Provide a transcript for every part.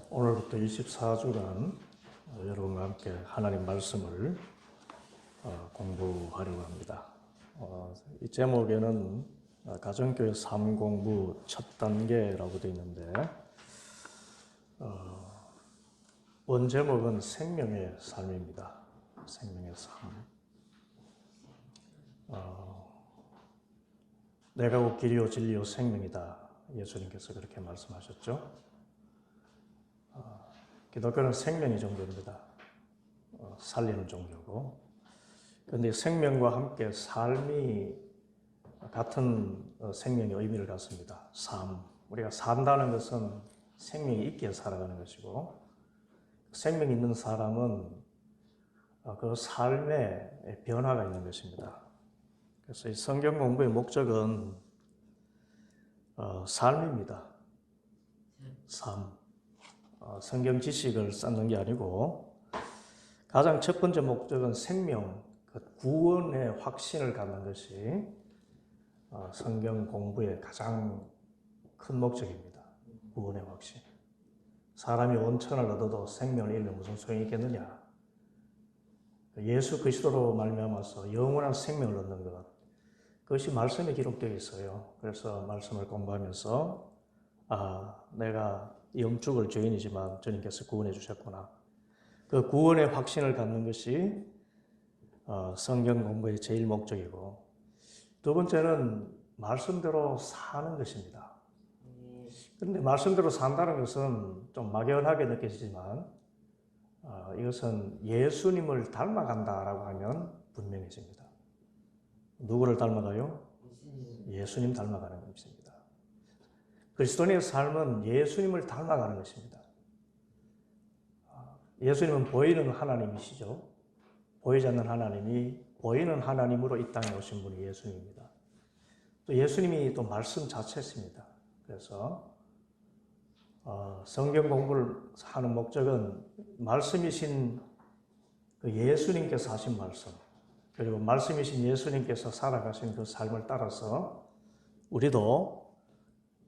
오늘부터 24주간 여러분과 함께 하나님 말씀을 공부하려고 합니다. 이 제목에는 가정교회 삶공부 첫 단계라고 되어 있는데 원 제목은 생명의 삶입니다. 생명의 삶. 내가 곧 길이요 진리요 생명이다. 예수님께서 그렇게 말씀하셨죠. 기독교는 생명이 종교입니다. 살리는 종교고. 그런데 생명과 함께 삶이 같은 생명의 의미를 갖습니다. 삶. 우리가 산다는 것은 생명이 있게 살아가는 것이고, 생명이 있는 사람은 그 삶에 변화가 있는 것입니다. 그래서 이 성경 공부의 목적은 삶입니다. 삶. 성경 지식을 쌓는 게 아니고 가장 첫 번째 목적은 생명, 구원의 확신을 갖는 것이 성경 공부의 가장 큰 목적입니다. 구원의 확신. 사람이 온천을 얻어도 생명을 잃으면 무슨 소용이 있겠느냐. 예수 그리스도로 말미암아서 영원한 생명을 얻는 것, 그것이 말씀에 기록되어 있어요. 그래서 말씀을 공부하면서 내가 영죽을 죄인이지만 주님께서 구원해 주셨구나. 그 구원의 확신을 갖는 것이 성경 공부의 제일 목적이고, 두 번째는 말씀대로 사는 것입니다. 그런데 말씀대로 산다는 것은 좀 막연하게 느껴지지만 이것은 예수님을 닮아간다라고 하면 분명해집니다. 누구를 닮아가요? 예수님 닮아가는 것입니다. 그리스도인의 삶은 예수님을 닮아가는 것입니다. 예수님은 보이는 하나님이시죠. 보이지 않는 하나님이 보이는 하나님으로 이 땅에 오신 분이 예수님입니다. 또 예수님이 또 말씀 자체입니다. 그래서 성경 공부를 하는 목적은 말씀이신 그 예수님께서 하신 말씀, 그리고 말씀이신 예수님께서 살아가신 그 삶을 따라서 우리도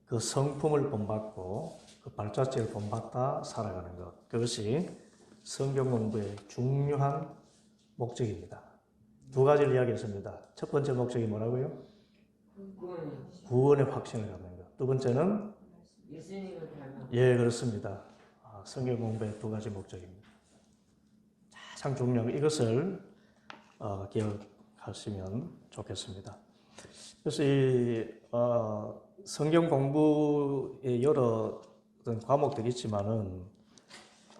그 성품을 본받고 그 발자취를 본받아 살아가는 것, 그것이 성경 공부의 중요한 목적입니다. 두 가지를 이야기했습니다. 첫 번째 목적이 뭐라고요? 구원의 확신을 갖는 것. 두 번째는 예수님을 닮아. 예, 그렇습니다. 성경 공부의 두 가지 목적입니다. 가장 중요한 이것을 기억하시면 좋겠습니다. 그래서 이 성경 공부에 여러 과목들이 있지만은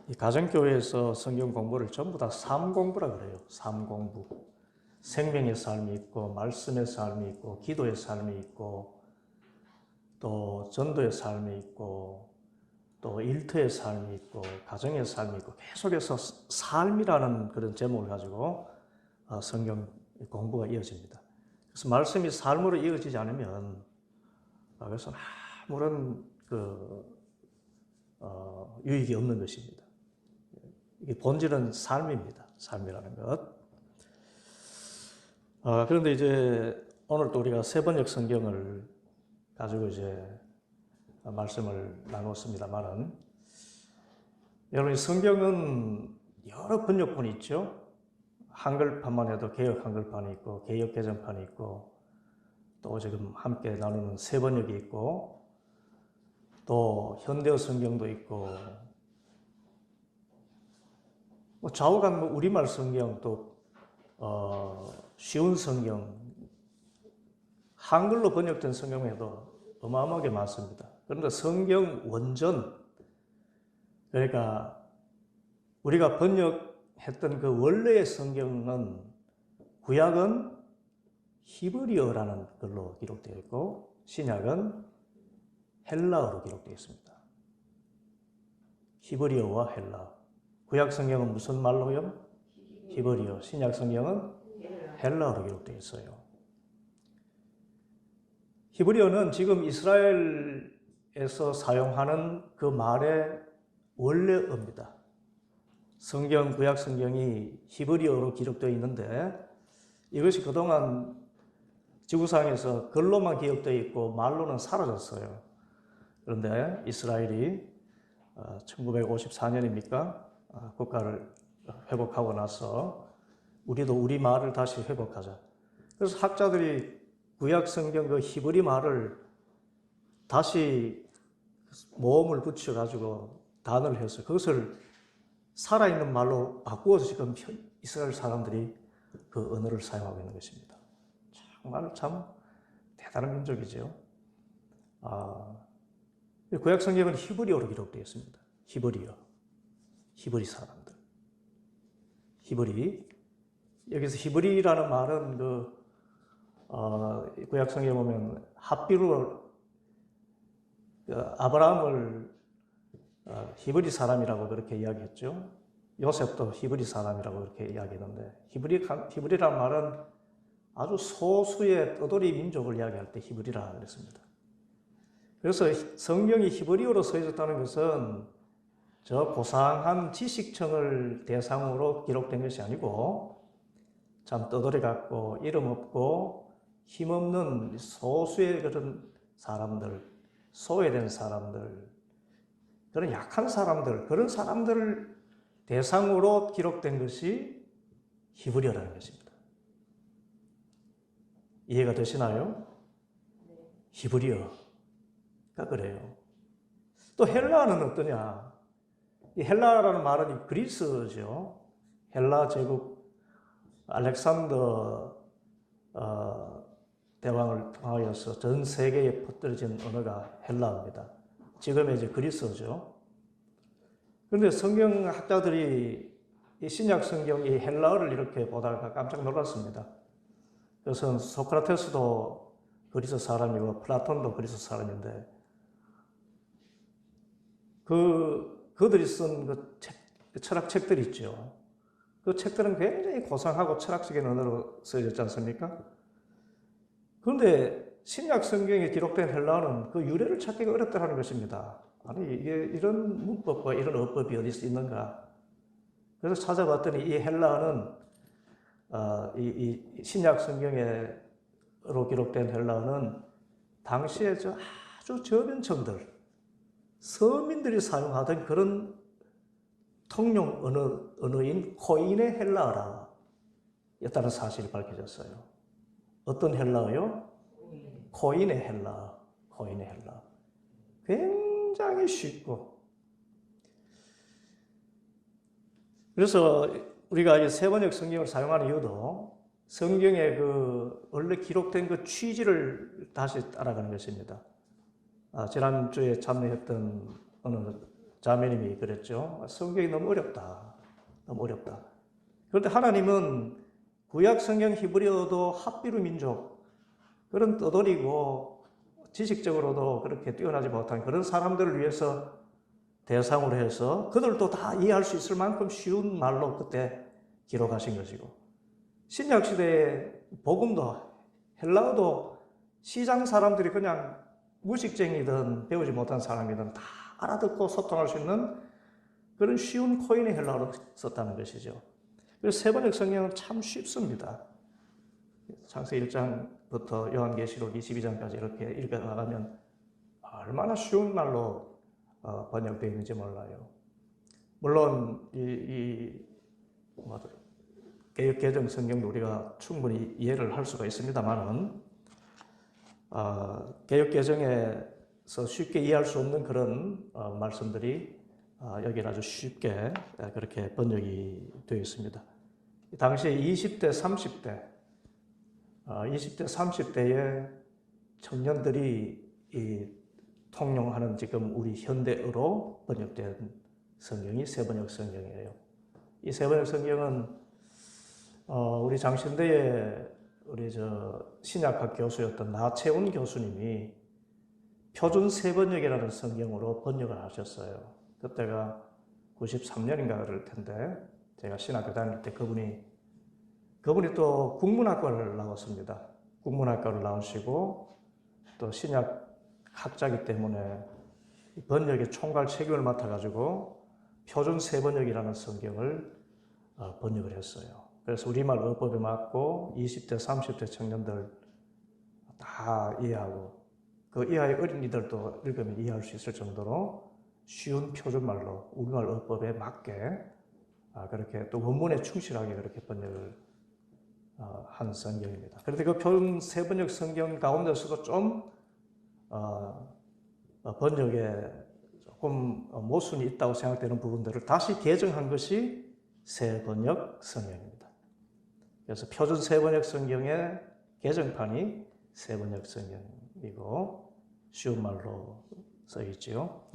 이 가정교회에서 성경 공부를 전부 다 삶 공부라 그래요. 삶 공부. 생명의 삶이 있고, 말씀의 삶이 있고, 기도의 삶이 있고, 또 전도의 삶이 있고, 또 일터의 삶이 있고, 가정의 삶이 있고, 계속해서 삶이라는 그런 제목을 가지고 성경 공부가 이어집니다. 그래서 말씀이 삶으로 이어지지 않으면 그래서 아무런 유익이 없는 것입니다. 이게 본질은 삶입니다. 삶이라는 것. 그런데 이제 오늘 또 우리가 세 번역 성경을 가지고 이제 말씀을 나눴습니다만은, 여러분, 성경은 여러 번역본이 있죠. 한글판만 해도 개역 한글판이 있고, 개역 개정판이 있고, 또 지금 함께 나누는 세 번역이 있고, 또 현대어 성경도 있고, 좌우간 우리말 성경, 또 쉬운 성경, 한글로 번역된 성경에도 어마어마하게 많습니다. 그런데 성경 원전, 그러니까 우리가 번역했던 그 원래의 성경은, 구약은 히브리어라는 걸로 기록되어 있고, 신약은 헬라어로 기록되어 있습니다. 히브리어와 헬라어. 구약 성경은 무슨 말로요? 히브리어. 신약 성경은 헬라어로 기록되어 있어요. 히브리어는 지금 이스라엘에서 사용하는 그 말의 원래어입니다. 성경, 구약 성경이 히브리어로 기록되어 있는데, 이것이 그동안 지구상에서 글로만 기록되어 있고 말로는 사라졌어요. 그런데 이스라엘이 1954년입니까? 국가를 회복하고 나서 우리도 우리 말을 다시 회복하자. 그래서 학자들이 구약 성경 그 히브리 말을 다시 모음을 붙여가지고 단어를 해서 그것을 살아있는 말로 바꾸어서 지금 이스라엘 사람들이 그 언어를 사용하고 있는 것입니다. 정말 참 대단한 민족이죠. 구약 성경은 히브리어로 기록되어 있습니다. 히브리어, 히브리 사람들. 히브리. 여기서 히브리라는 말은 구약 성경에 보면 핫비로 아브라함을 히브리 사람이라고 그렇게 이야기했죠. 요셉도 히브리 사람이라고 그렇게 이야기했는데 히브리라는 말은 아주 소수의 떠돌이 민족을 이야기할 때 히브리라 그랬습니다. 그래서 성경이 히브리어로 써있었다는 것은 저 고상한 지식층을 대상으로 기록된 것이 아니고 참 떠돌이 같고 이름 없고 힘없는 소수의 그런 사람들, 소외된 사람들, 그런 약한 사람들, 그런 사람들을 대상으로 기록된 것이 히브리어라는 것입니다. 이해가 되시나요? 히브리어가 그래요. 또 헬라어는 어떠냐? 이 헬라라는 말은 그리스죠. 헬라 제국 알렉산더 대왕을 통하여서 전 세계에 퍼뜨려진 언어가 헬라어입니다. 지금의 이제 그리스어죠. 그런데 성경학자들이 이 신약 성경이 헬라어를 이렇게 보다가 깜짝 놀랐습니다. 그것은 소크라테스도 그리스 사람이고 플라톤도 그리스 사람인데 그들이 쓴 그 철학책들이 있죠. 그 책들은 굉장히 고상하고 철학적인 언어로 쓰여졌지 않습니까? 그런데 신약 성경에 기록된 헬라어는 그 유래를 찾기가 어렵다는 것입니다. 아니 이게 이런 문법과 이런 어법이 어디서 있는가? 그래서 찾아봤더니 이 헬라어는 이 신약 성경으로 기록된 헬라어는 당시에 아주 저변층들, 서민들이 사용하던 그런 통용 언어인 코인의 헬라어였다는 사실이 밝혀졌어요. 어떤 헬라어요? 코인의 헬라어. 코인의 헬라어. 굉장히 쉽고. 그래서 우리가 이 세번역 성경을 사용하는 이유도 성경의 그 원래 기록된 그 취지를 다시 따라가는 것입니다. 지난주에 참여했던 어느 자매님이 그랬죠. 성경이 너무 어렵다. 너무 어렵다. 그런데 하나님은 구약 성경 히브리어도 핫비루 민족, 그런 떠돌이고 지식적으로도 그렇게 뛰어나지 못한 그런 사람들을 위해서 대상으로 해서 그들도 다 이해할 수 있을 만큼 쉬운 말로 그때 기록하신 것이고, 신약 시대의 복음도 헬라어도 시장 사람들이 그냥 무식쟁이든 배우지 못한 사람이든 다 알아듣고 소통할 수 있는 그런 쉬운 코인의 헬라어로 썼다는 것이죠. 그래서 세번역 성경은 참 쉽습니다. 창세기 1장부터 요한계시록 22장까지 이렇게 읽어나가면 얼마나 쉬운 말로 번역되어 있는지 몰라요. 물론 개역 개정 성경도 우리가 충분히 이해를 할 수가 있습니다만은 개역 개정에서 쉽게 이해할 수 없는 그런 말씀들이 여기는 아주 쉽게 그렇게 번역이 되어 있습니다. 당시에 20대, 30대의 청년들이 통용하는 지금 우리 현대어로 번역된 성경이 세번역 성경이에요. 이 세번역 성경은 우리 장신대에 우리 신약학 교수였던 나채운 교수님이 표준 세번역이라는 성경으로 번역을 하셨어요. 그때가 93년인가 그럴 텐데 제가 신학교 다닐 때 그분이 또 국문학과를 나왔습니다. 국문학과를 나오시고 또 신약 학자이기 때문에 번역의 총괄 책임을 맡아가지고 표준 세번역이라는 성경을 번역을 했어요. 그래서 우리말 어법에 맞고 20대, 30대 청년들 다 이해하고 그 이하의 어린이들도 읽으면 이해할 수 있을 정도로 쉬운 표준말로 우리말 어법에 맞게 그렇게 또 원문에 충실하게 그렇게 번역을 한 성경입니다. 그런데 그 표준 세번역 성경 가운데서도 좀 번역에 조금 모순이 있다고 생각되는 부분들을 다시 개정한 것이 세번역 성경입니다. 그래서 표준 세번역 성경의 개정판이 세번역 성경이고 쉬운 말로 써 있지요.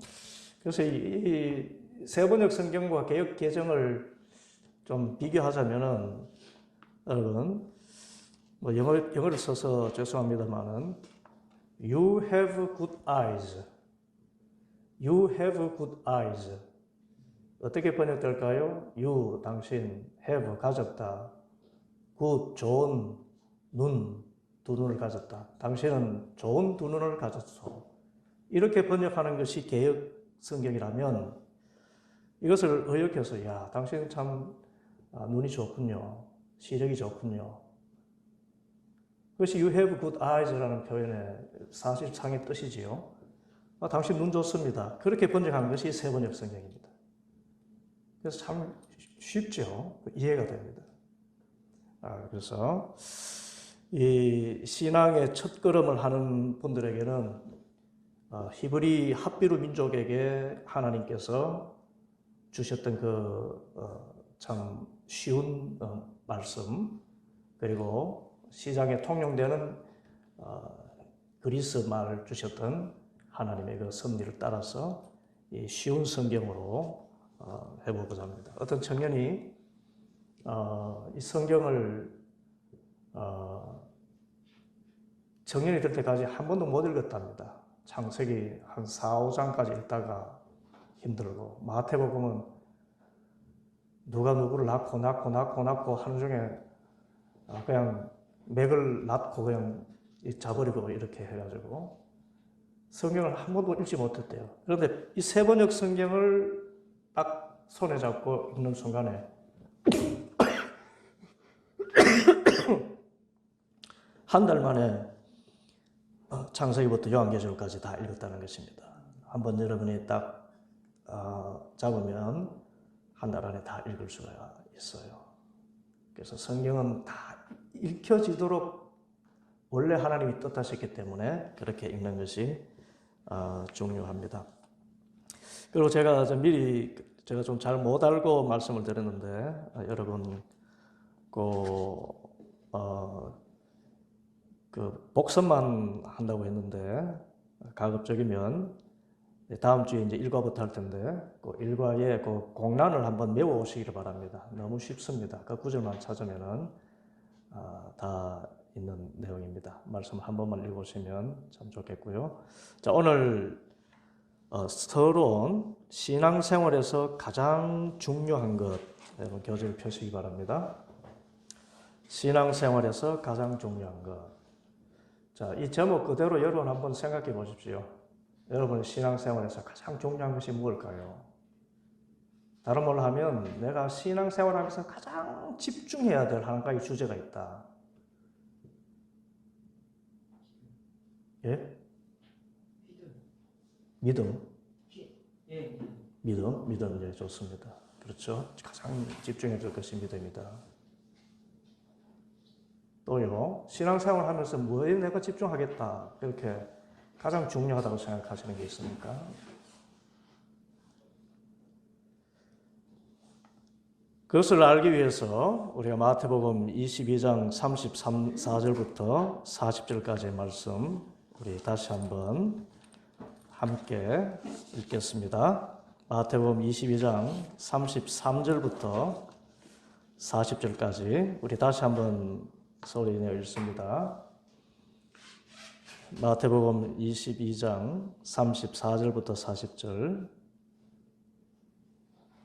그래서 이 세번역 성경과 개역 개정을 좀 비교하자면은 여러분 뭐 영어를 써서 죄송합니다만은 You have good eyes. You have good eyes. 어떻게 번역될까요? You, 당신, have, 가졌다. good, 좋은 눈, 두 눈을 가졌다. 당신은 좋은 두 눈을 가졌소. 이렇게 번역하는 것이 개역 성경이라면 이것을 의역해서 야, 당신 참 눈이 좋군요. 시력이 좋군요. 그것이 you have good eyes라는 표현의 사실상의 뜻이지요. 당신 눈 좋습니다. 그렇게 번역한 것이 세번역 성경입니다. 그래서 참 쉽죠. 이해가 됩니다. 그래서 이 신앙의 첫걸음을 하는 분들에게는 히브리 핫비루 민족에게 하나님께서 주셨던 그 참 쉬운 말씀, 그리고 시장에 통용되는 그리스 말을 주셨던 하나님의 그 섭리를 따라서 이 쉬운 성경으로 해보고자 합니다. 어떤 청년이 이 성경을 청년이 될 때까지 한 번도 못 읽었답니다. 창세기 한 4, 5장까지 읽다가 힘들고, 마태복음은 누가 누구를 낳고 하루 종일 그냥 맥을 낳고 그냥 자버리고 이렇게 해가지고 성경을 한 번도 읽지 못했대요. 그런데 이 세번역 성경을 딱 손에 잡고 읽는 순간에 한 달 만에 창세기부터 요한계시록까지 다 읽었다는 것입니다. 한번 여러분이 딱 잡으면 한 달 안에 다 읽을 수가 있어요. 그래서 성경은 다 읽혀지도록 원래 하나님이 뜻하셨기 때문에 그렇게 읽는 것이 중요합니다. 그리고 제가 미리 좀 잘 못 알고 말씀을 드렸는데 여러분 그 복습만 한다고 했는데 가급적이면 다음 주에 이제 일과부터 할 텐데 그 일과에 그 공란을 한번 외워 오시기를 바랍니다. 너무 쉽습니다. 그 구절만 찾으면은 다 있는 내용입니다. 말씀 한 번만 읽으시면 참 좋겠고요. 자, 오늘 서론 신앙생활에서 가장 중요한 것 여러분 교재를 펴시기 바랍니다. 신앙생활에서 가장 중요한 것. 자, 이 제목 그대로 여러분 한번 생각해 보십시오. 여러분의 신앙생활에서 가장 중요한 것이 무엇일까요? 다른 말로 하면 내가 신앙생활하면서 가장 집중해야 될 한 가지 주제가 있다. 예? 믿음. 믿음, 예, 좋습니다. 그렇죠. 가장 집중해야 될 것이 믿음이다. 또요, 신앙생활 하면서 뭐에 내가 집중하겠다. 이렇게 가장 중요하다고 생각하시는 게 있습니까? 그것을 알기 위해서 우리가 마태복음 22장 34절부터 40절까지의 말씀 우리 다시 한번 함께 읽겠습니다. 마태복음 22장 33절부터 40절까지 우리 다시 한번 소리 내어 읽습니다. 마태복음 22장 34절부터 40절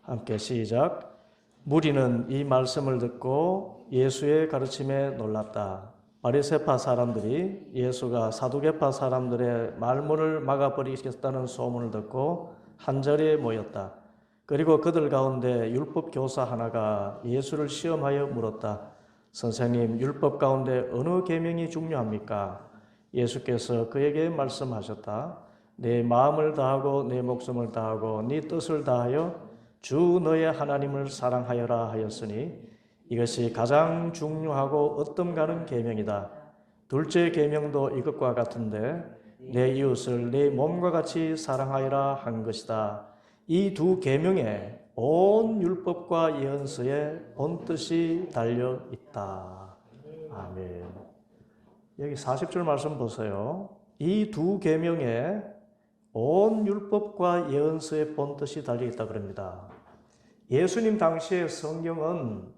함께 시작. 무리는 이 말씀을 듣고 예수의 가르침에 놀랐다. 바리새파 사람들이 예수가 사두개파 사람들의 말문을 막아버리겠다는 소문을 듣고 한자리에 모였다. 그리고 그들 가운데 율법 교사 하나가 예수를 시험하여 물었다. 선생님, 율법 가운데 어느 계명이 중요합니까? 예수께서 그에게 말씀하셨다. 내 마음을 다하고 내 목숨을 다하고 네 뜻을 다하여 주 너의 하나님을 사랑하여라 하였으니 이것이 가장 중요하고 어떤 가는 계명이다. 둘째 계명도 이것과 같은데 내 이웃을 내 몸과 같이 사랑하여라 한 것이다. 이 두 계명에 온 율법과 예언서의 본뜻이 달려 있다. 아멘. 여기 40절 말씀 보세요. 이 두 계명에 온 율법과 예언서의 본뜻이 달려 있다 그럽니다. 예수님 당시의 성경은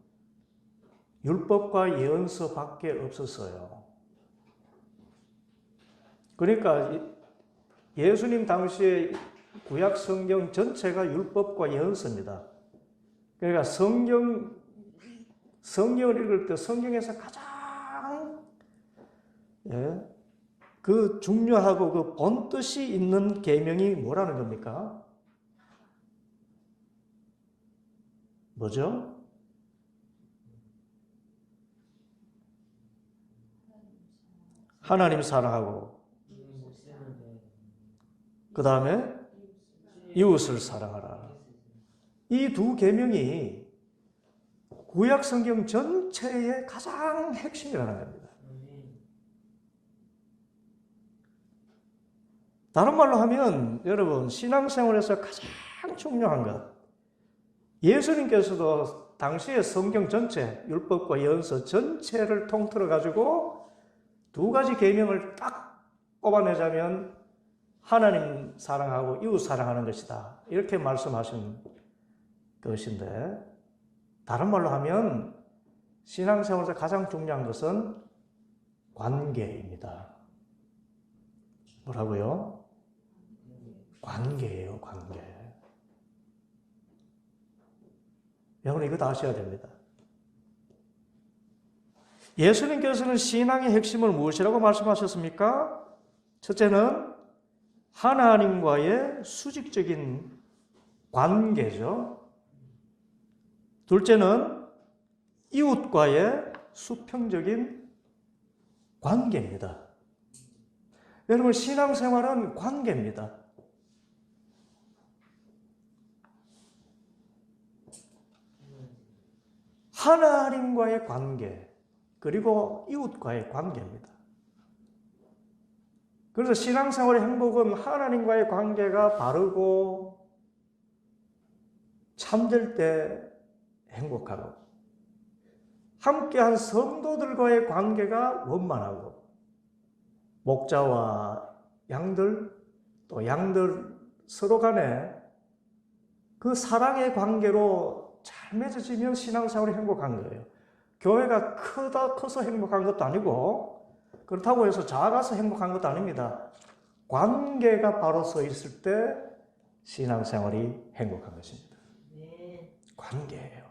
율법과 예언서밖에 없었어요. 그러니까 예수님 당시의 구약 성경 전체가 율법과 예언서입니다. 그러니까 성경을 읽을 때 성경에서 가장 그 중요하고 그 본뜻이 있는 계명이 뭐라는 겁니까? 뭐죠? 하나님 사랑하고 그 다음에 이웃을 사랑하라. 이 두 계명이 구약 성경 전체의 가장 핵심이라는 겁니다. 다른 말로 하면 여러분 신앙생활에서 가장 중요한 것, 예수님께서도 당시의 성경 전체, 율법과 예언서 전체를 통틀어 가지고 두 가지 계명을 딱 꼽아내자면 하나님 사랑하고 이웃 사랑하는 것이다. 이렇게 말씀하신 것인데, 다른 말로 하면 신앙생활에서 가장 중요한 것은 관계입니다. 뭐라고요? 관계예요, 관계. 여러분 이거 다 아셔야 됩니다. 예수님께서는 신앙의 핵심을 무엇이라고 말씀하셨습니까? 첫째는 하나님과의 수직적인 관계죠. 둘째는 이웃과의 수평적인 관계입니다. 여러분 신앙생활은 관계입니다. 하나님과의 관계 그리고 이웃과의 관계입니다. 그래서 신앙생활의 행복은 하나님과의 관계가 바르고 참될 때 행복하고 함께한 성도들과의 관계가 원만하고 목자와 양들 또 양들 서로 간에 그 사랑의 관계로 잘 맺어지면 신앙생활이 행복한 거예요. 교회가 커서 행복한 것도 아니고 그렇다고 해서 작아서 행복한 것도 아닙니다. 관계가 바로 서 있을 때 신앙생활이 행복한 것입니다. 관계예요.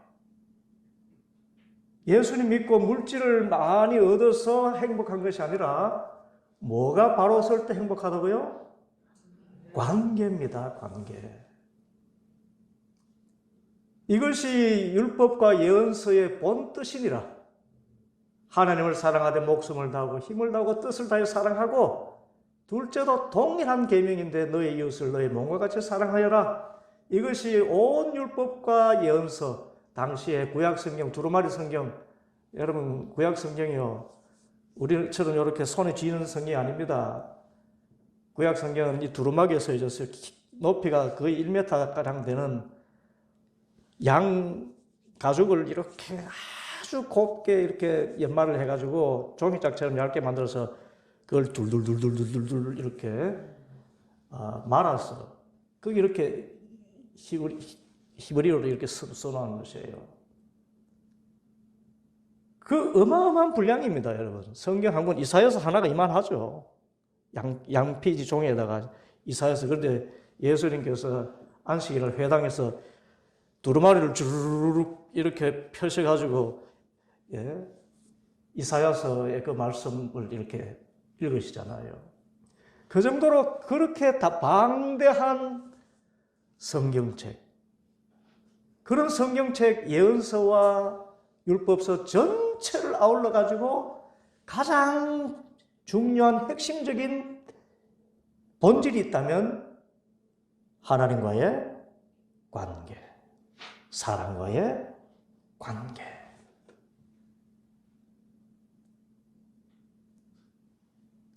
예수님 믿고 물질을 많이 얻어서 행복한 것이 아니라 뭐가 바로 설 때 행복하다고요? 관계입니다. 관계. 이것이 율법과 예언서의 본뜻이니라. 하나님을 사랑하되 목숨을 다하고 힘을 다하고 뜻을 다하여 사랑하고 둘째도 동일한 계명인데 너의 이웃을 너의 몸과 같이 사랑하여라. 이것이 온 율법과 예언서, 당시의 구약성경, 두루마리 성경, 여러분 구약성경이요 우리처럼 이렇게 손에 쥐는 성경이 아닙니다. 구약성경은 이 두루마기에 써있어요. 높이가 거의 1m가량 되는 양 가죽을 이렇게 아주 곱게 이렇게 연말을 해가지고 종이짝처럼 얇게 만들어서 그걸 둘둘둘둘둘둘 이렇게 말아서 그게 이렇게 히브리어로 이렇게 써놓은 것이에요. 그 어마어마한 분량입니다, 여러분. 성경 한 권 이사야서 하나가 이만하죠. 양 페이지 종이에다가 이사야서. 그런데 예수님께서 안식일을 회당에서 두루마리를 주르륵 이렇게 펴셔가지고 이사야서의 그 말씀을 이렇게 읽으시잖아요. 그 정도로 그렇게 다 방대한 성경책, 그런 성경책 예언서와 율법서 전체를 아울러 가지고 가장 중요한 핵심적인 본질이 있다면 하나님과의 관계, 사람과의 관계.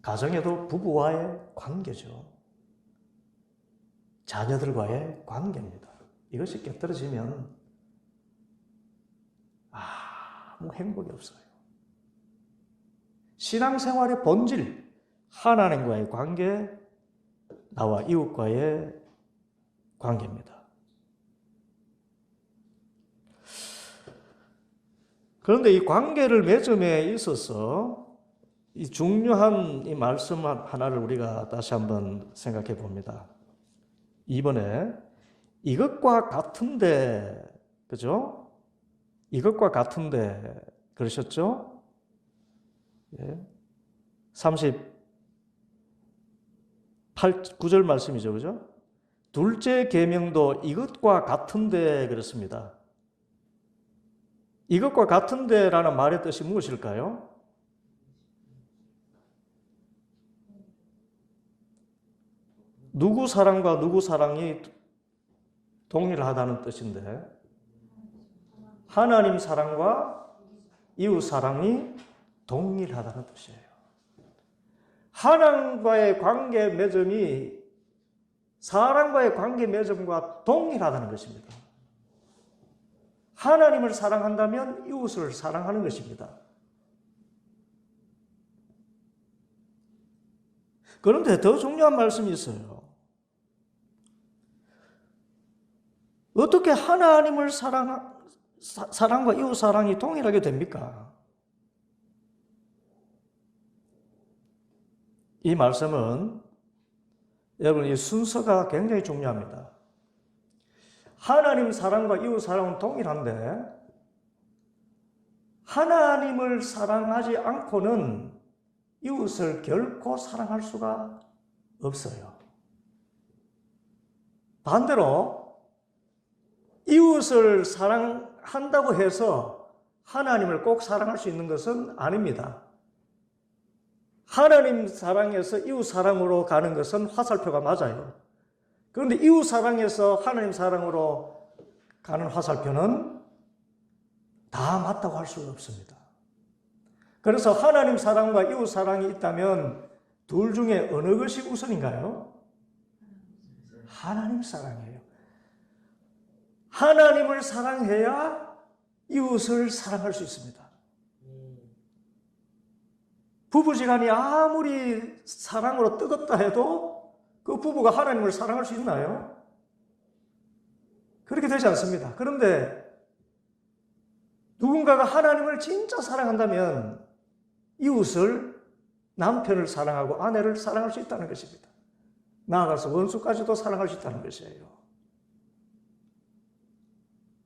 가정에도 부부와의 관계죠. 자녀들과의 관계입니다. 이것이 깨떨어지면 아무 행복이 없어요. 신앙생활의 본질, 하나님과의 관계, 나와 이웃과의 관계입니다. 그런데 이 관계를 맺음에 있어서 이 중요한 이 말씀 하나를 우리가 다시 한번 생각해 봅니다. 이번에 이것과 같은데, 그죠? 이것과 같은데, 그러셨죠? 예. 9절 말씀이죠, 그죠? 둘째 계명도 이것과 같은데 그렇습니다. 이것과 같은데라는 말의 뜻이 무엇일까요? 누구 사랑과 누구 사랑이 동일하다는 뜻인데, 하나님 사랑과 이웃 사랑이 동일하다는 뜻이에요. 하나님과의 관계 맺음이 사람과의 관계 맺음과 동일하다는 것입니다. 하나님을 사랑한다면 이웃을 사랑하는 것입니다. 그런데 더 중요한 말씀이 있어요. 어떻게 하나님을 사랑과 이웃 사랑이 동일하게 됩니까? 이 말씀은 여러분 이 순서가 굉장히 중요합니다. 하나님 사랑과 이웃 사랑은 동일한데 하나님을 사랑하지 않고는 이웃을 결코 사랑할 수가 없어요. 반대로 이웃을 사랑한다고 해서 하나님을 꼭 사랑할 수 있는 것은 아닙니다. 하나님 사랑에서 이웃 사랑으로 가는 것은 화살표가 맞아요. 그런데 이웃 사랑에서 하나님 사랑으로 가는 화살표는 다 맞다고 할 수가 없습니다. 그래서 하나님 사랑과 이웃 사랑이 있다면 둘 중에 어느 것이 우선인가요? 하나님 사랑이에요. 하나님을 사랑해야 이웃을 사랑할 수 있습니다. 부부지간이 아무리 사랑으로 뜨겁다 해도 그 부부가 하나님을 사랑할 수 있나요? 그렇게 되지 않습니다. 그런데 누군가가 하나님을 진짜 사랑한다면 이웃을, 남편을 사랑하고 아내를 사랑할 수 있다는 것입니다. 나아가서 원수까지도 사랑할 수 있다는 것이에요.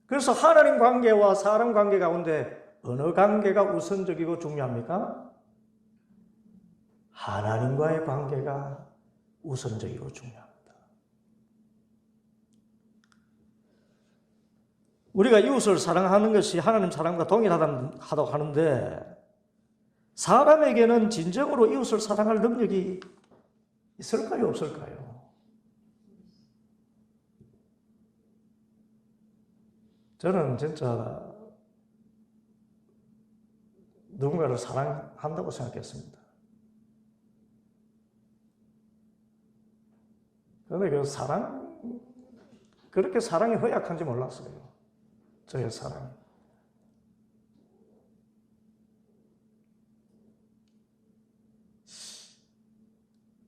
그래서 하나님 관계와 사람 관계 가운데 어느 관계가 우선적이고 중요합니까? 하나님과의 관계가 우선적이고 중요합니다. 우리가 이웃을 사랑하는 것이 하나님 사랑과 동일하다고 하는데 사람에게는 진정으로 이웃을 사랑할 능력이 있을까요? 없을까요? 저는 진짜 누군가를 사랑한다고 생각했습니다. 그런데 그렇게 사랑이 허약한지 몰랐어요. 저의 사랑이.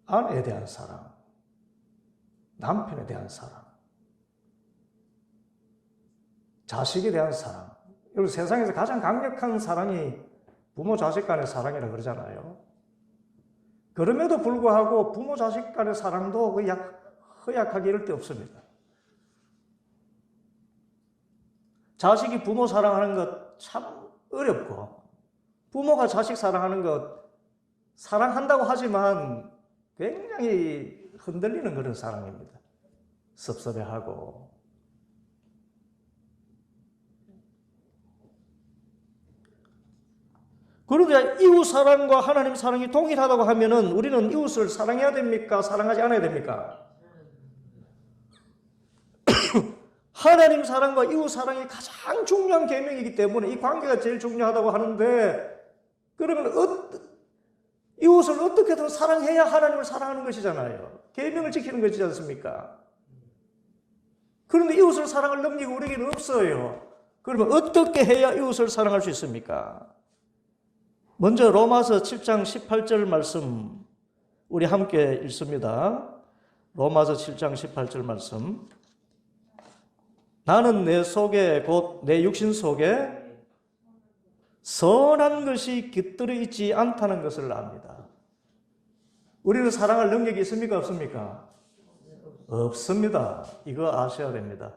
아내에 대한 사랑, 남편에 대한 사랑, 자식에 대한 사랑. 여러분 세상에서 가장 강력한 사랑이 부모 자식 간의 사랑이라고 그러잖아요. 그럼에도 불구하고 부모 자식 간의 사랑도 허약하기 이를 데 없습니다. 자식이 부모 사랑하는 것 참 어렵고 부모가 자식 사랑하는 것 사랑한다고 하지만 굉장히 흔들리는 그런 사랑입니다. 섭섭해하고. 그런데 이웃 사랑과 하나님 사랑이 동일하다고 하면은 우리는 이웃을 사랑해야 됩니까? 사랑하지 않아야 됩니까? 하나님 사랑과 이웃 사랑이 가장 중요한 계명이기 때문에 이 관계가 제일 중요하다고 하는데, 그러면 이웃을 어떻게든 사랑해야 하나님을 사랑하는 것이잖아요. 계명을 지키는 것이지 않습니까? 그런데 이웃을 사랑할 능력이 우리에게는 없어요. 그러면 어떻게 해야 이웃을 사랑할 수 있습니까? 먼저 로마서 7장 18절 말씀 우리 함께 읽습니다. 로마서 7장 18절 말씀. 나는 내 속에 곧 내 육신 속에 선한 것이 깃들어 있지 않다는 것을 압니다. 우리는 사랑할 능력이 있습니까? 없습니까? 없습니다. 이거 아셔야 됩니다.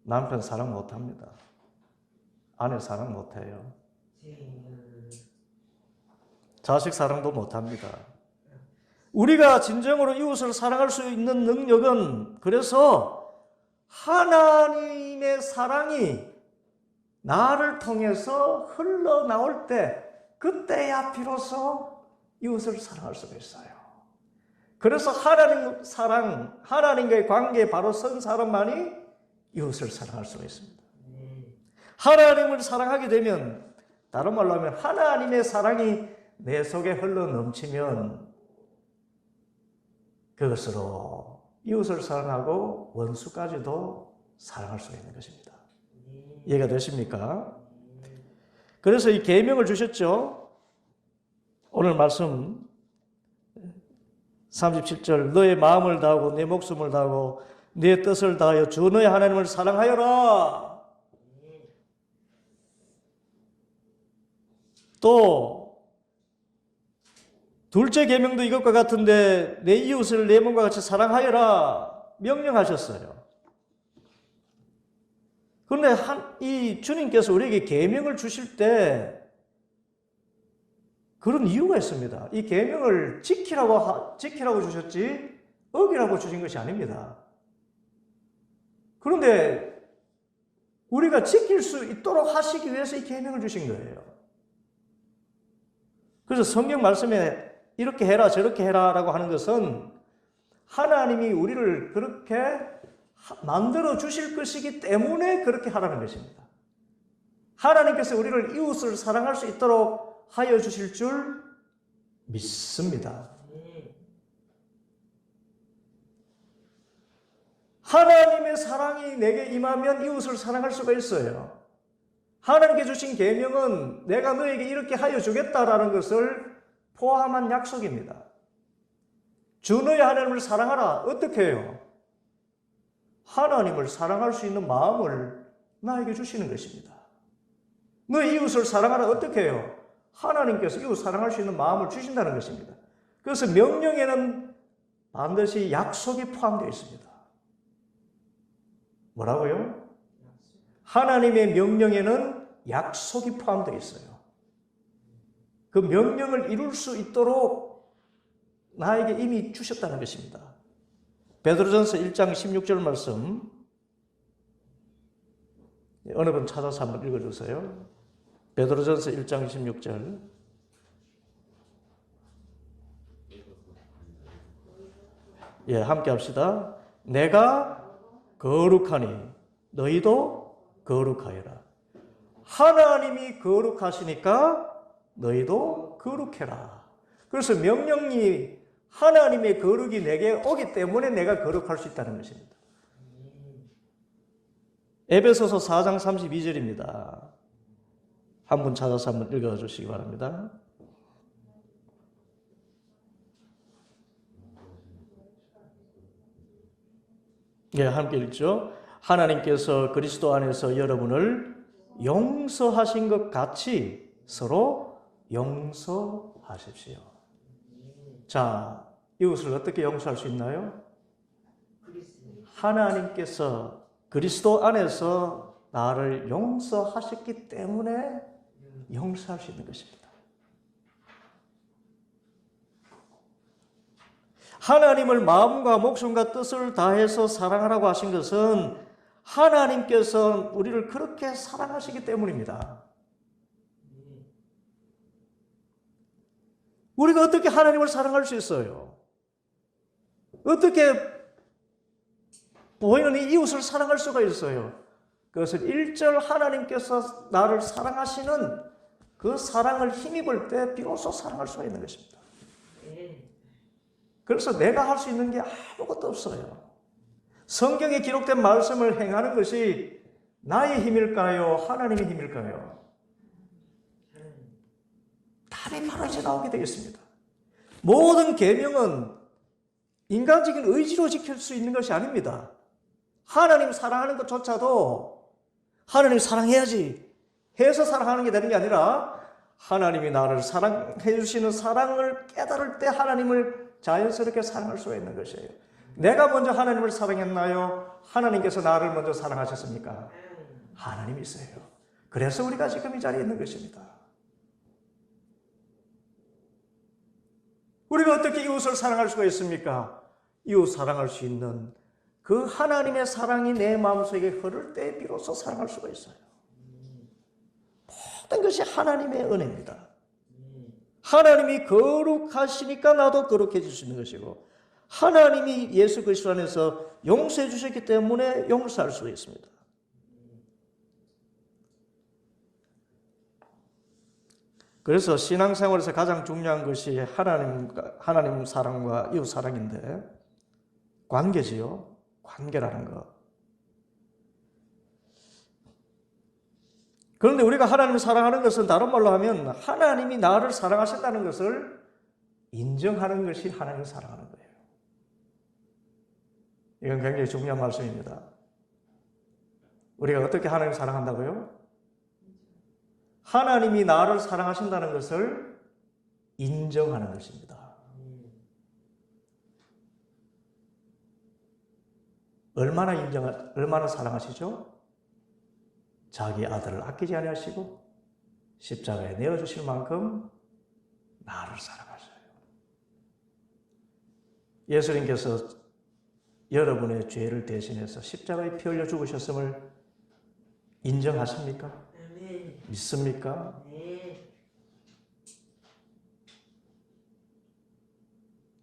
남편 사랑 못합니다. 아내 사랑 못해요. 자식 사랑도 못합니다. 우리가 진정으로 이웃을 사랑할 수 있는 능력은, 그래서 하나님의 사랑이 나를 통해서 흘러나올 때, 그때야 비로소 이웃을 사랑할 수가 있어요. 그래서 하나님 사랑, 하나님과의 관계에 바로 선 사람만이 이웃을 사랑할 수가 있습니다. 하나님을 사랑하게 되면, 다른 말로 하면 하나님의 사랑이 내 속에 흘러 넘치면 그것으로 이웃을 사랑하고 원수까지도 사랑할 수가 있는 것입니다. 이해가 되십니까? 그래서 이 계명을 주셨죠. 오늘 말씀 37절, 너의 마음을 다하고 내 목숨을 다하고 내 뜻을 다하여 주 너의 하나님을 사랑하여라. 또 둘째 계명도 이것과 같은데, 내 이웃을 내 몸과 같이 사랑하여라 명령하셨어요. 그런데 이 주님께서 우리에게 계명을 주실 때 그런 이유가 있습니다. 이 계명을 지키라고 주셨지 어기라고 주신 것이 아닙니다. 그런데 우리가 지킬 수 있도록 하시기 위해서 이 계명을 주신 거예요. 그래서 성경 말씀에 이렇게 해라 저렇게 해라 라고 하는 것은 하나님이 우리를 그렇게 만들어 주실 것이기 때문에 그렇게 하라는 것입니다. 하나님께서 우리를 이웃을 사랑할 수 있도록 하여 주실 줄 믿습니다. 하나님의 사랑이 내게 임하면 이웃을 사랑할 수가 있어요. 하나님께 주신 계명은 내가 너에게 이렇게 하여 주겠다라는 것을 포함한 약속입니다. 주 너의 하나님을 사랑하라. 어떻게 해요? 하나님을 사랑할 수 있는 마음을 나에게 주시는 것입니다. 너의 이웃을 사랑하라. 어떻게 해요? 하나님께서 이웃 사랑할 수 있는 마음을 주신다는 것입니다. 그래서 명령에는 반드시 약속이 포함되어 있습니다. 뭐라고요? 하나님의 명령에는 약속이 포함되어 있어요. 그 명령을 이룰 수 있도록 나에게 이미 주셨다는 것입니다. 베드로전서 1장 16절 말씀, 어느 분 찾아서 한번 읽어주세요. 베드로전서 1장 16절. 예, 함께 합시다. 내가 거룩하니 너희도 거룩하여라. 하나님이 거룩하시니까 너희도 거룩해라. 그래서 명령이 하나님의 거룩이 내게 오기 때문에 내가 거룩할 수 있다는 것입니다. 에베소서 4장 32절입니다. 한 분 찾아서 한번 읽어주시기 바랍니다. 예, 함께 읽죠. 하나님께서 그리스도 안에서 여러분을 용서하신 것 같이 서로 용서하십시오. 자, 이웃을 어떻게 용서할 수 있나요? 하나님께서 그리스도 안에서 나를 용서하셨기 때문에 용서할 수 있는 것입니다. 하나님을 마음과 목숨과 뜻을 다해서 사랑하라고 하신 것은 하나님께서 우리를 그렇게 사랑하시기 때문입니다. 우리가 어떻게 하나님을 사랑할 수 있어요? 어떻게 보이는 이 이웃을 사랑할 수가 있어요? 그것은 1절 하나님께서 나를 사랑하시는 그 사랑을 힘입을 때 비로소 사랑할 수가 있는 것입니다. 그래서 내가 할 수 있는 게 아무것도 없어요. 성경에 기록된 말씀을 행하는 것이 나의 힘일까요? 하나님의 힘일까요? 답이 바로 이제 나오게 되겠습니다. 모든 계명은 인간적인 의지로 지킬 수 있는 것이 아닙니다. 하나님 사랑하는 것조차도 하나님 사랑해야지 해서 사랑하는 게 되는 게 아니라 하나님이 나를 사랑해 주시는 사랑을 깨달을 때 하나님을 자연스럽게 사랑할 수가 있는 것이에요. 내가 먼저 하나님을 사랑했나요? 하나님께서 나를 먼저 사랑하셨습니까? 하나님이 있어요. 그래서 우리가 지금 이 자리에 있는 것입니다. 우리가 어떻게 이웃을 사랑할 수가 있습니까? 이웃 사랑할 수 있는 그 하나님의 사랑이 내 마음속에 흐를 때 비로소 사랑할 수가 있어요. 모든 것이 하나님의 은혜입니다. 하나님이 거룩하시니까 나도 거룩해질 수 있는 것이고 하나님이 예수 그리스도 안에서 용서해 주셨기 때문에 용서할 수 있습니다. 그래서 신앙생활에서 가장 중요한 것이 하나님 사랑과 이웃 사랑인데 관계지요. 관계라는 것. 그런데 우리가 하나님을 사랑하는 것은 다른 말로 하면 하나님이 나를 사랑하신다는 것을 인정하는 것이 하나님을 사랑하는 거예요. 이건 굉장히 중요한 말씀입니다. 우리가 어떻게 하나님을 사랑한다고요? 하나님이 나를 사랑하신다는 것을 인정하는 것입니다. 얼마나 사랑하시죠? 자기 아들을 아끼지 아니하시고 십자가에 내어주실 만큼 나를 사랑하셔요. 예수님께서 여러분의 죄를 대신해서 십자가에 피 흘려 죽으셨음을 인정하십니까? 믿습니까?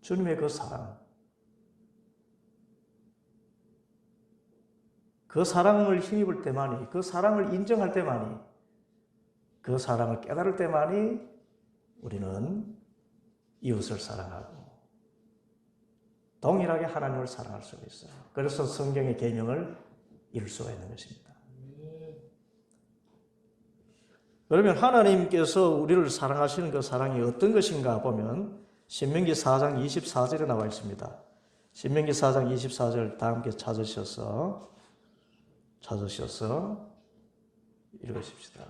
주님의 그 사랑, 그 사랑을 힘입을 때만이, 그 사랑을 인정할 때만이, 그 사랑을 깨달을 때만이 우리는 이웃을 사랑하고 동일하게 하나님을 사랑할 수가 있어요. 그래서 성경의 계명을 이룰 수가 있는 것입니다. 그러면 하나님께서 우리를 사랑하시는 그 사랑이 어떤 것인가 보면 신명기 4장 24절에 나와 있습니다. 신명기 4장 24절 다 함께 찾으셔서 읽으십시다.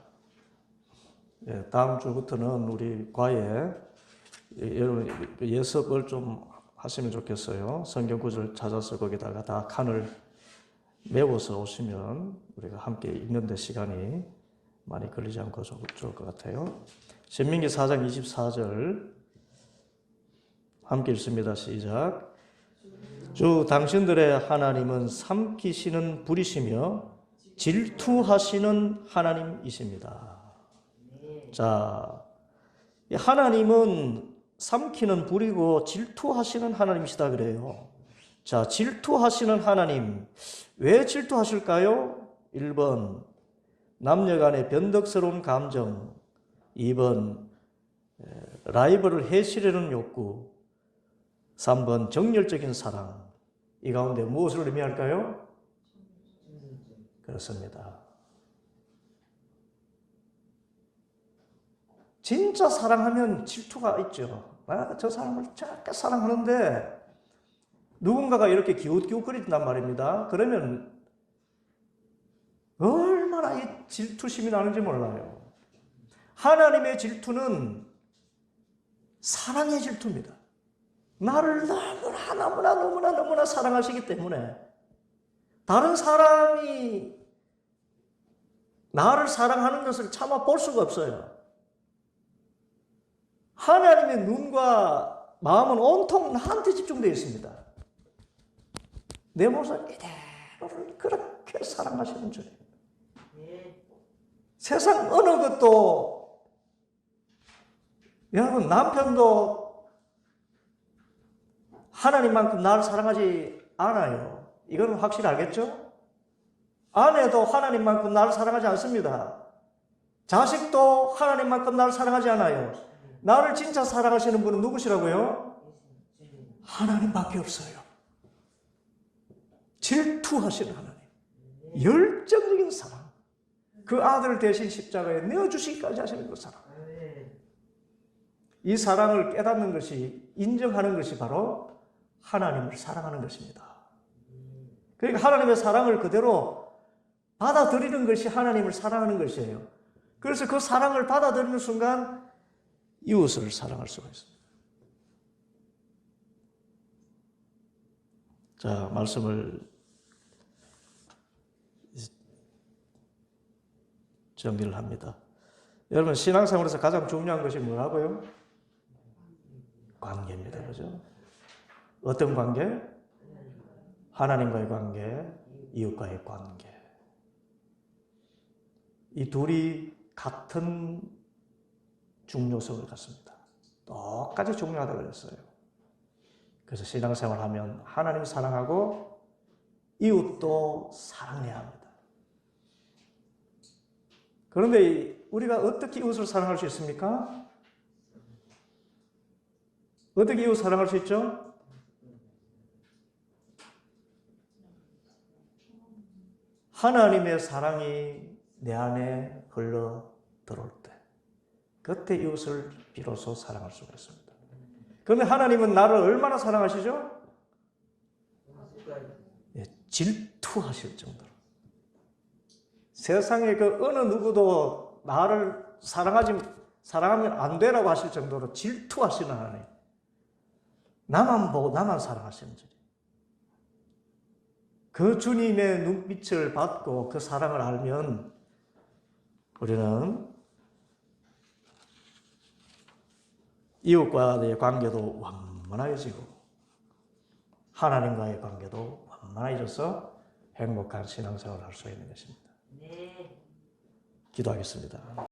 예, 다음 주부터는 우리 과에 여러분 예습을 좀 하시면 좋겠어요. 성경 구절 찾아서 거기다가 다 칸을 메워서 오시면 우리가 함께 읽는 데 시간이 많이 걸리지 않고 좋을 것 같아요. 신명기 4장 24절 함께 읽습니다. 시작. 주 당신들의 하나님은 삼키시는 불이시며 질투하시는 하나님이십니다. 자, 하나님은 삼키는 불이고 질투하시는 하나님이시다 그래요. 자, 질투하시는 하나님. 왜 질투하실까요? 1번 남녀 간의 변덕스러운 감정, 2번 라이벌을 해치려는 욕구, 3번 정열적인 사랑. 이 가운데 무엇을 의미할까요? 그렇습니다. 진짜 사랑하면 질투가 있죠. 내가 저 사람을 저렇게 사랑하는데 누군가가 이렇게 기웃기웃거린단 말입니다. 그러면 얼마나 이 질투심이 나는지 몰라요. 하나님의 질투는 사랑의 질투입니다. 나를 너무나 사랑하시기 때문에 다른 사람이 나를 사랑하는 것을 차마 볼 수가 없어요. 하나님의 눈과 마음은 온통 나한테 집중되어 있습니다. 내 모습 이대로를 그렇게 사랑하시는 주님. 세상 어느 것도 여러분, 남편도 하나님만큼 나를 사랑하지 않아요. 이건 확실히 알겠죠? 아내도 하나님만큼 나를 사랑하지 않습니다. 자식도 하나님만큼 나를 사랑하지 않아요. 나를 진짜 사랑하시는 분은 누구시라고요? 하나님밖에 없어요. 질투하시는 하나님. 열정적인 사랑. 그 아들 대신 십자가에 내어주시기까지 하시는 그 사랑. 이 사랑을 깨닫는 것이, 인정하는 것이 바로 하나님을 사랑하는 것입니다. 그러니까 하나님의 사랑을 그대로 받아들이는 것이 하나님을 사랑하는 것이에요. 그래서 그 사랑을 받아들이는 순간 이웃을 사랑할 수가 있습니다. 자, 말씀을 정리를 합니다. 여러분, 신앙생활에서 가장 중요한 것이 뭐라고요? 관계입니다. 그죠? 어떤 관계? 하나님과의 관계, 이웃과의 관계. 이 둘이 같은 중요성을 갖습니다. 똑같이 중요하다고 그랬어요. 그래서 신앙생활 하면 하나님 사랑하고 이웃도 사랑해야 합니다. 그런데 우리가 어떻게 이웃을 사랑할 수 있습니까? 어떻게 이웃 사랑할 수 있죠? 하나님의 사랑이 내 안에 흘러 들어올 때, 그때 이웃을 비로소 사랑할 수가 있습니다. 그런데 하나님은 나를 얼마나 사랑하시죠? 예, 질투하실 정도로. 세상에 그 어느 누구도 나를 사랑하면 안 되라고 하실 정도로 질투하시는 하나님. 나만 보고 나만 사랑하시는 주님. 그 주님의 눈빛을 받고 그 사랑을 알면 우리는 이웃과의 관계도 완만해지고 하나님과의 관계도 완만해져서 행복한 신앙생활을 할 수 있는 것입니다. 네. 기도하겠습니다.